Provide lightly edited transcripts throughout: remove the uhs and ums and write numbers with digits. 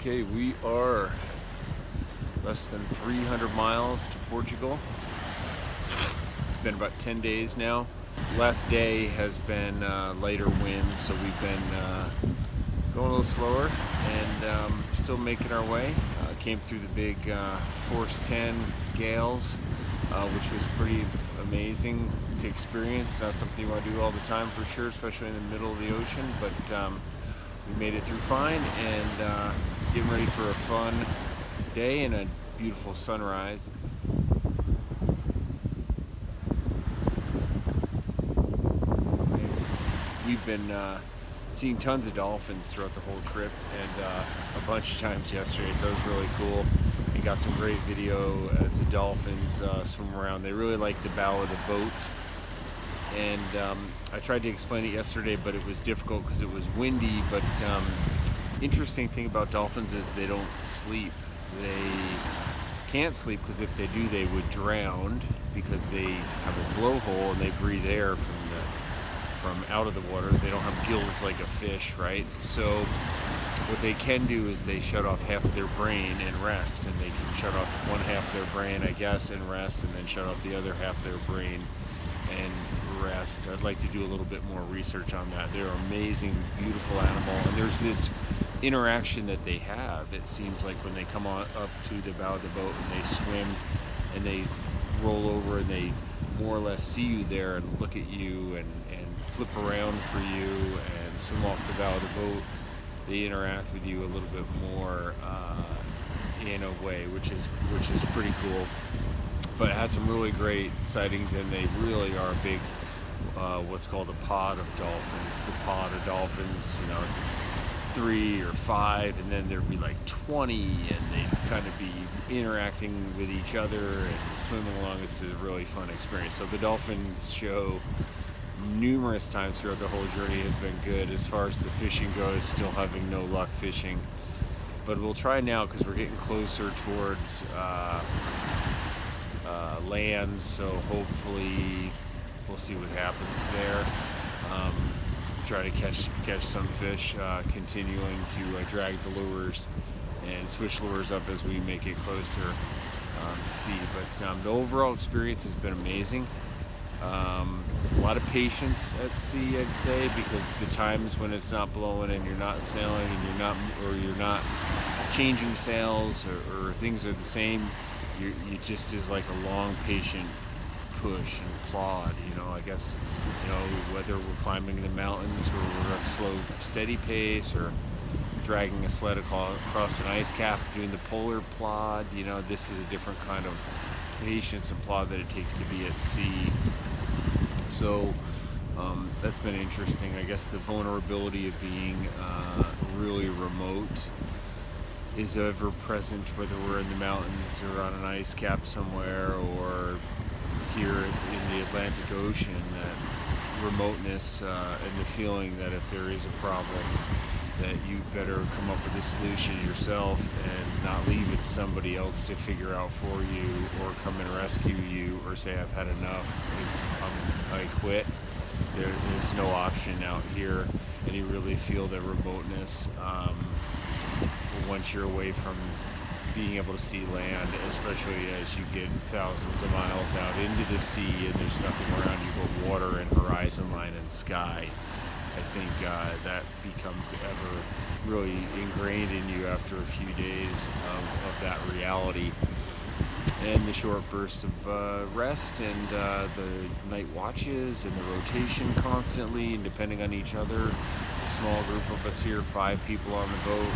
Okay, we are less than 300 miles to Portugal. It's been about 10 days now. Last day has been lighter winds, so we've been going a little slower and still making our way. Came through the big Force 10 gales, which was pretty amazing to experience. Not something you want to do all the time for sure, especially in the middle of the ocean, but we made it through fine and getting ready for a fun day and a beautiful sunrise. We've been seeing tons of dolphins throughout the whole trip and a bunch of times yesterday, so it was really cool. We got some great video as the dolphins swim around. They really like the bow of the boat. And I tried to explain it yesterday, but it was difficult because it was windy. But interesting thing about dolphins is they don't sleep. They can't sleep because if they do, they would drown because they have a blowhole and they breathe air from out of the water. They don't have gills like a fish, right? So what they can do is they shut off half of their brain and rest, and they can shut off one half of their brain, I guess, and rest, and then shut off the other half of their brain and rest. I'd like to do a little bit more research on that. They're an amazing, beautiful animal, and there's this interaction that they have. It seems like when they come on up to the bow of the boat and they swim and they roll over and they more or less see you there and look at you and flip around for you and swim off the bow of the boat, they interact with you a little bit more in a way, which is pretty cool. But it had some really great sightings, and they really are a big, what's called a pod of dolphins. The pod of dolphins, 3 or 5, and then there'd be like 20, and they'd kind of be interacting with each other and swimming along. It's a really fun experience. So the dolphins show numerous times throughout the whole journey has been good. As far as the fishing goes, still having no luck fishing. But we'll try now because we're getting closer towards land, so hopefully we'll see what happens there. Try to catch some fish, continuing to drag the lures and switch lures up as we make it closer to sea. But the overall experience has been amazing. A lot of patience at sea, I'd say, because the times when it's not blowing and you're not sailing and you're not changing sails or things are the same, you just is like a long patient push and plod. I guess whether we're climbing the mountains or we're at a slow steady pace or dragging a sled across an ice cap doing the polar plod, this is a different kind of patience and plod that it takes to be at sea. So that's been interesting. I guess the vulnerability of being really remote is ever present, whether we're in the mountains or on an ice cap somewhere or here in the Atlantic Ocean. That remoteness and the feeling that if there is a problem, that you better come up with a solution yourself and not leave it to somebody else to figure out for you or come and rescue you or say, I've had enough, I quit. There's no option out here, and you really feel the remoteness once you're away from being able to see land, especially as you get thousands of miles out into the sea and there's nothing around you but water and horizon line and sky. I think that becomes ever really ingrained in you after a few days of that reality. And the short bursts of rest and the night watches and the rotation constantly and depending on each other. A small group of us here, 5 people on the boat,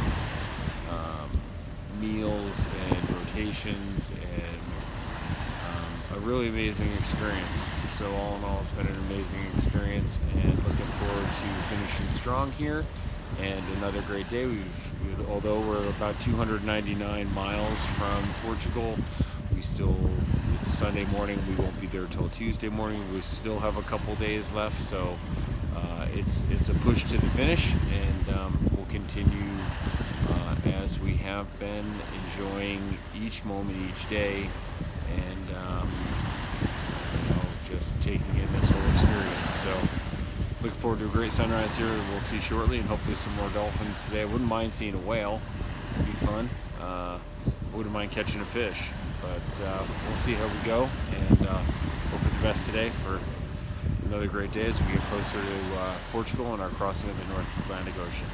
meals and rotations, and a really amazing experience. So all in all, it's been an amazing experience, and looking forward to finishing strong here. And another great day. Although we're about 299 miles from Portugal, it's Sunday morning. We won't be there till Tuesday morning. We still have a couple days left, so it's a push to the finish, and we'll continue as we have been, enjoying each moment, each day, and just taking in this whole experience. So looking forward to a great sunrise here. We'll see shortly, and hopefully some more dolphins today. I wouldn't mind seeing a whale. could be fun. I wouldn't mind catching a fish, but we'll see how we go, and hope for the best today for another great day as we get closer to Portugal and our crossing of the North Atlantic Ocean.